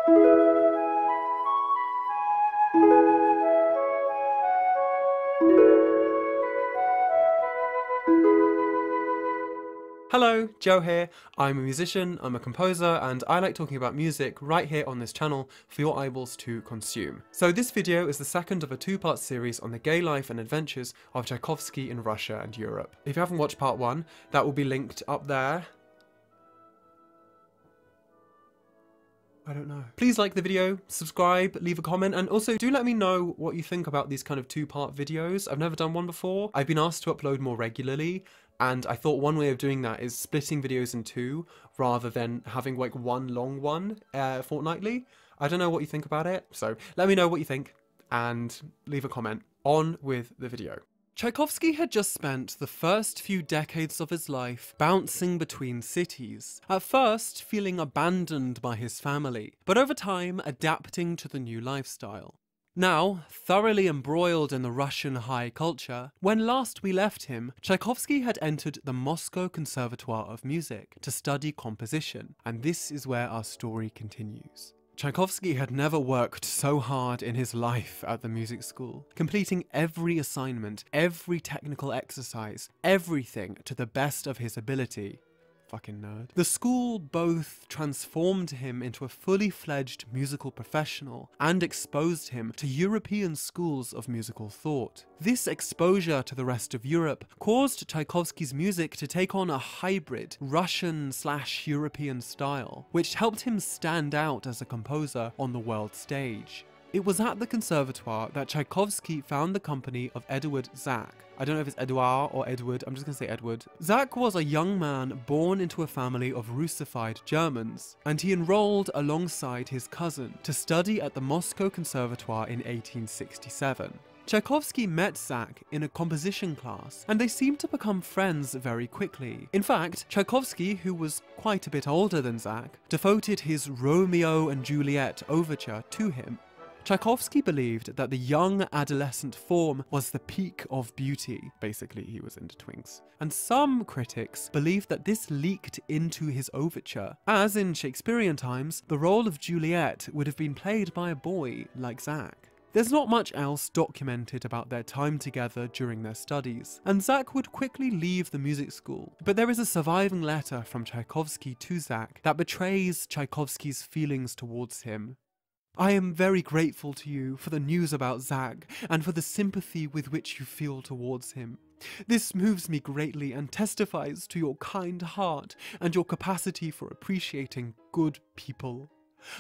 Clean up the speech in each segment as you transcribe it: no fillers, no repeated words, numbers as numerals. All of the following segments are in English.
Hello, Joe here. I'm a musician, I'm a composer, and I like talking about music right here on this channel for your eyeballs to consume. So this video is the second of a two-part series on the gay life and adventures of Tchaikovsky in Russia and Europe. If you haven't watched part one, that will be linked up there. I don't know. Please like the video, subscribe, leave a comment, and also do let me know what you think about these kind of two-part videos. I've never done one before. I've been asked to upload more regularly, and I thought one way of doing that is splitting videos in two rather than having like one long one fortnightly. I don't know what you think about it, so let me know what you think and leave a comment. On with the video. Tchaikovsky had just spent the first few decades of his life bouncing between cities, at first feeling abandoned by his family, but over time adapting to the new lifestyle. Now, thoroughly embroiled in the Russian high culture, when last we left him, Tchaikovsky had entered the Moscow Conservatoire of Music to study composition, and this is where our story continues. Tchaikovsky had never worked so hard in his life at the music school, completing every assignment, every technical exercise, everything to the best of his ability. Fucking nerd. The school both transformed him into a fully fledged musical professional and exposed him to European schools of musical thought. This exposure to the rest of Europe caused Tchaikovsky's music to take on a hybrid Russian/European style, which helped him stand out as a composer on the world stage. It was at the conservatoire that Tchaikovsky found the company of Eduard Zak. I don't know if it's Edouard or Edward, I'm just gonna say Edward. Zak was a young man born into a family of Russified Germans, and he enrolled alongside his cousin to study at the Moscow Conservatoire in 1867. Tchaikovsky met Zak in a composition class, and they seemed to become friends very quickly. In fact, Tchaikovsky, who was quite a bit older than Zak, devoted his Romeo and Juliet overture to him. Tchaikovsky believed that the young adolescent form was the peak of beauty. Basically, he was into twinks. And some critics believed that this leaked into his overture, as in Shakespearean times, the role of Juliet would have been played by a boy like Zak. There's not much else documented about their time together during their studies, and Zak would quickly leave the music school. But there is a surviving letter from Tchaikovsky to Zak that betrays Tchaikovsky's feelings towards him. I am very grateful to you for the news about Zak and for the sympathy with which you feel towards him. This moves me greatly and testifies to your kind heart and your capacity for appreciating good people.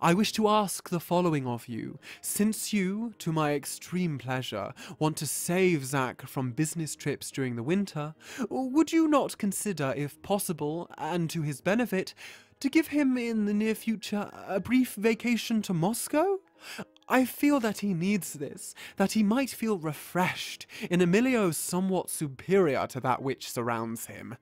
I wish to ask the following of you. Since you, to my extreme pleasure, want to save Zak from business trips during the winter, would you not consider, if possible, and to his benefit, to give him in the near future a brief vacation to Moscow? I feel that he needs this, that he might feel refreshed in a milieu somewhat superior to that which surrounds him.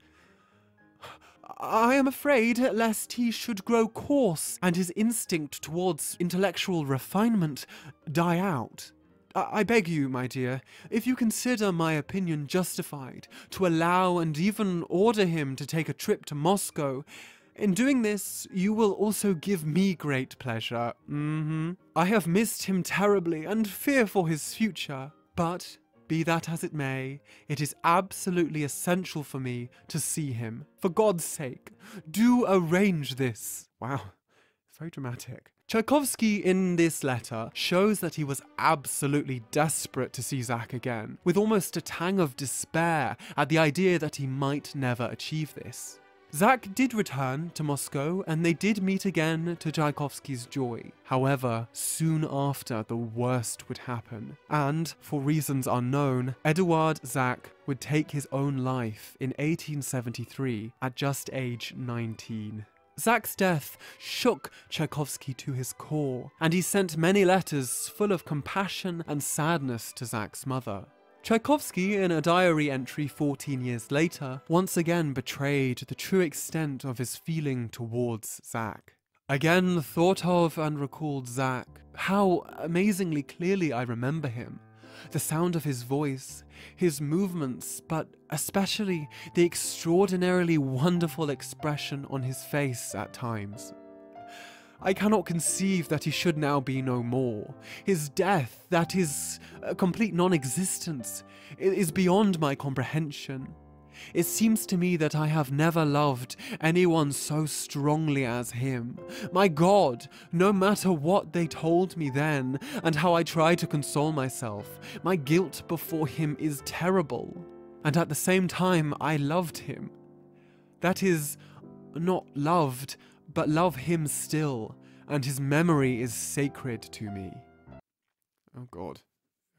I am afraid lest he should grow coarse and his instinct towards intellectual refinement die out. I beg you, my dear, if you consider my opinion justified, to allow and even order him to take a trip to Moscow. In doing this, you will also give me great pleasure. I have missed him terribly and fear for his future, but be that as it may, it is absolutely essential for me to see him. For God's sake, do arrange this. Wow, it's very dramatic. Tchaikovsky in this letter shows that he was absolutely desperate to see Zak again, with almost a tang of despair at the idea that he might never achieve this. Zak did return to Moscow, and they did meet again to Tchaikovsky's joy. However, soon after, the worst would happen, and, for reasons unknown, Eduard Zak would take his own life in 1873 at just age 19. Zak's death shook Tchaikovsky to his core, and he sent many letters full of compassion and sadness to Zak's mother. Tchaikovsky, in a diary entry 14 years later, once again betrayed the true extent of his feeling towards Zak. Again thought of and recalled Zak. How amazingly clearly I remember him. The sound of his voice, his movements, but especially the extraordinarily wonderful expression on his face at times. I cannot conceive that he should now be no more. His death, that is a complete non-existence, is beyond my comprehension. It seems to me that I have never loved anyone so strongly as him. My God, no matter what they told me then, and how I try to console myself, my guilt before him is terrible. And at the same time, I loved him. That is, not loved, but love him still, and his memory is sacred to me. Oh God.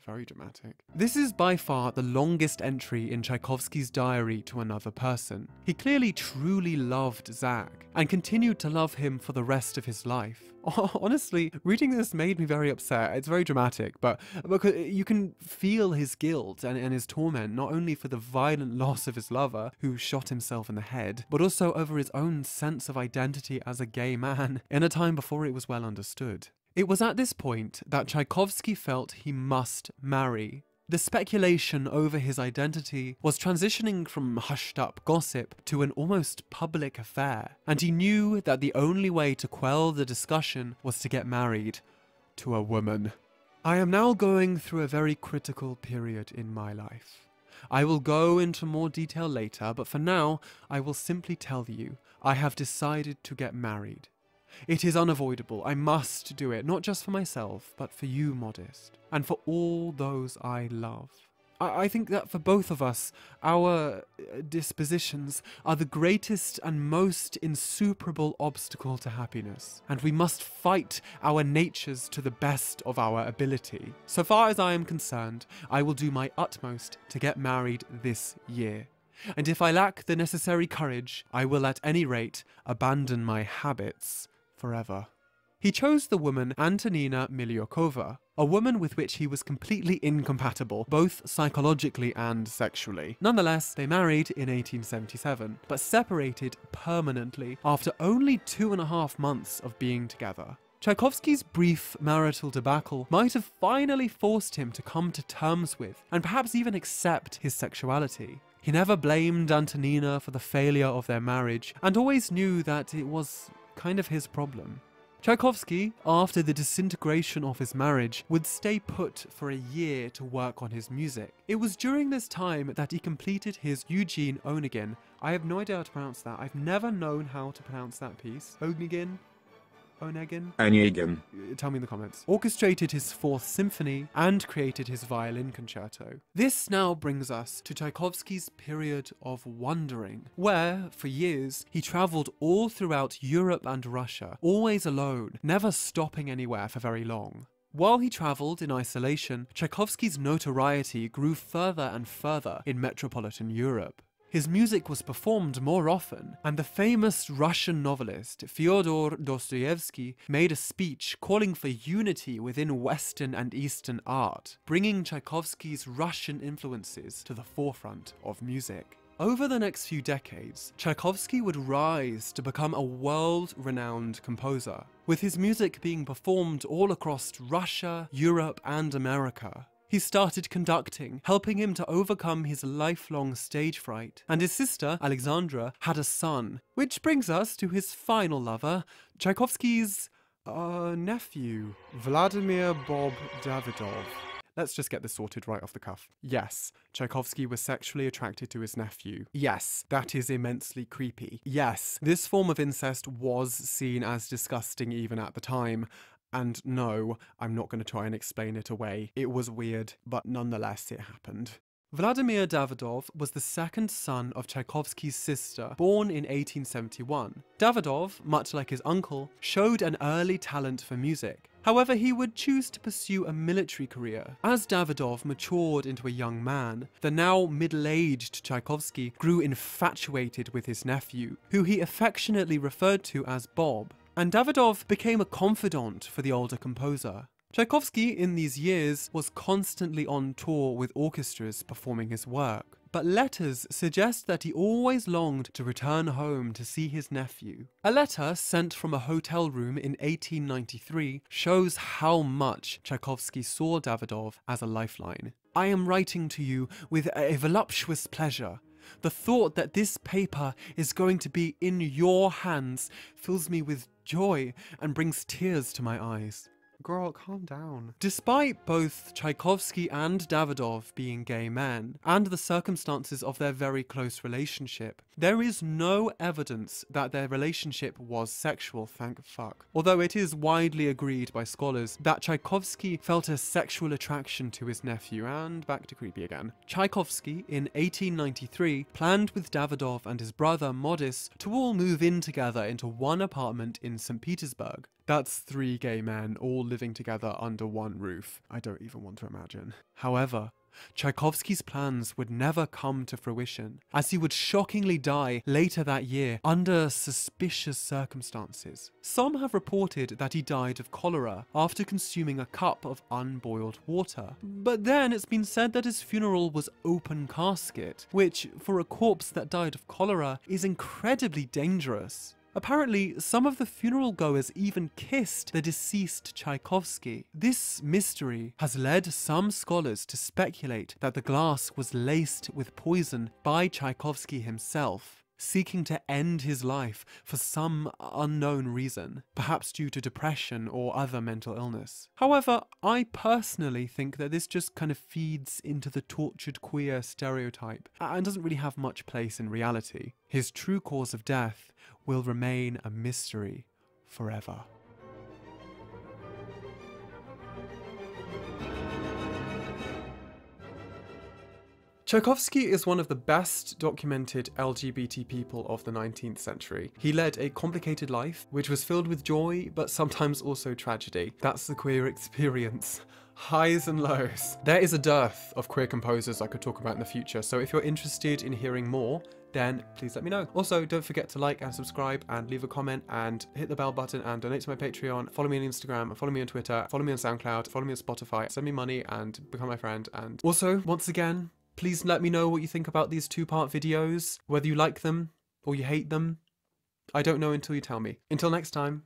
Very dramatic. This is by far the longest entry in Tchaikovsky's diary to another person. He clearly truly loved Zach and continued to love him for the rest of his life. Honestly, reading this made me very upset. It's very dramatic, but because you can feel his guilt and his torment, not only for the violent loss of his lover, who shot himself in the head, but also over his own sense of identity as a gay man in a time before it was well understood. It was at this point that Tchaikovsky felt he must marry. The speculation over his identity was transitioning from hushed-up gossip to an almost public affair, and he knew that the only way to quell the discussion was to get married to a woman. I am now going through a very critical period in my life. I will go into more detail later, but for now, I will simply tell you, I have decided to get married. It is unavoidable. I must do it, not just for myself, but for you, Modest, and for all those I love. I think that for both of us, our dispositions are the greatest and most insuperable obstacle to happiness, and we must fight our natures to the best of our ability. So far as I am concerned, I will do my utmost to get married this year. And if I lack the necessary courage, I will at any rate abandon my habits forever. He chose the woman Antonina Miliukova, a woman with which he was completely incompatible, both psychologically and sexually. Nonetheless, they married in 1877, but separated permanently after only 2.5 months of being together. Tchaikovsky's brief marital debacle might have finally forced him to come to terms with, and perhaps even accept, his sexuality. He never blamed Antonina for the failure of their marriage, and always knew that it was kind of his problem. Tchaikovsky, after the disintegration of his marriage, would stay put for a year to work on his music. It was during this time that he completed his Eugene Onegin. I have no idea how to pronounce that. I've never known how to pronounce that piece. Onegin? Onegin? Tell me in the comments. Orchestrated his 4th symphony and created his violin concerto. This now brings us to Tchaikovsky's period of wandering, where, for years, he travelled all throughout Europe and Russia, always alone, never stopping anywhere for very long. While he travelled in isolation, Tchaikovsky's notoriety grew further and further in metropolitan Europe. His music was performed more often, and the famous Russian novelist Fyodor Dostoevsky made a speech calling for unity within Western and Eastern art, bringing Tchaikovsky's Russian influences to the forefront of music. Over the next few decades, Tchaikovsky would rise to become a world-renowned composer, with his music being performed all across Russia, Europe, and America. He started conducting, helping him to overcome his lifelong stage fright, and his sister, Alexandra, had a son. Which brings us to his final lover, Tchaikovsky's nephew, Vladimir Bob Davidov. Let's just get this sorted right off the cuff. Yes, Tchaikovsky was sexually attracted to his nephew. Yes, that is immensely creepy. Yes, this form of incest was seen as disgusting even at the time. And no, I'm not going to try and explain it away. It was weird, but nonetheless it happened. Vladimir Davidov was the second son of Tchaikovsky's sister, born in 1871. Davidov, much like his uncle, showed an early talent for music. However, he would choose to pursue a military career. As Davidov matured into a young man, the now middle-aged Tchaikovsky grew infatuated with his nephew, who he affectionately referred to as Bob. And Davidov became a confidant for the older composer. Tchaikovsky, in these years, was constantly on tour with orchestras performing his work, but letters suggest that he always longed to return home to see his nephew. A letter sent from a hotel room in 1893 shows how much Tchaikovsky saw Davidov as a lifeline. "I am writing to you with a voluptuous pleasure. The thought that this paper is going to be in your hands fills me with joy and brings tears to my eyes. Girl, calm down. Despite both Tchaikovsky and Davidov being gay men, and the circumstances of their very close relationship, there is no evidence that their relationship was sexual, thank fuck. Although it is widely agreed by scholars that Tchaikovsky felt a sexual attraction to his nephew, and back to creepy again. Tchaikovsky, in 1893, planned with Davidov and his brother Modis to all move in together into one apartment in St. Petersburg. That's 3 gay men all living together under one roof. I don't even want to imagine. However, Tchaikovsky's plans would never come to fruition, as he would shockingly die later that year under suspicious circumstances. Some have reported that he died of cholera after consuming a cup of unboiled water. But then it's been said that his funeral was open casket, which, for a corpse that died of cholera, is incredibly dangerous. Apparently, some of the funeral goers even kissed the deceased Tchaikovsky. This mystery has led some scholars to speculate that the glass was laced with poison by Tchaikovsky himself, seeking to end his life for some unknown reason, perhaps due to depression or other mental illness. However, I personally think that this just kind of feeds into the tortured queer stereotype and doesn't really have much place in reality. His true cause of death will remain a mystery forever. Tchaikovsky is one of the best documented LGBT people of the 19th century. He led a complicated life, which was filled with joy, but sometimes also tragedy. That's the queer experience. Highs and lows. There is a dearth of queer composers I could talk about in the future, so if you're interested in hearing more, then please let me know. Also, don't forget to like and subscribe and leave a comment and hit the bell button and donate to my Patreon. Follow me on Instagram, follow me on Twitter, follow me on SoundCloud, follow me on Spotify, send me money and become my friend. And also, once again, please let me know what you think about these 2-part videos, whether you like them or you hate them. I don't know until you tell me. Until next time.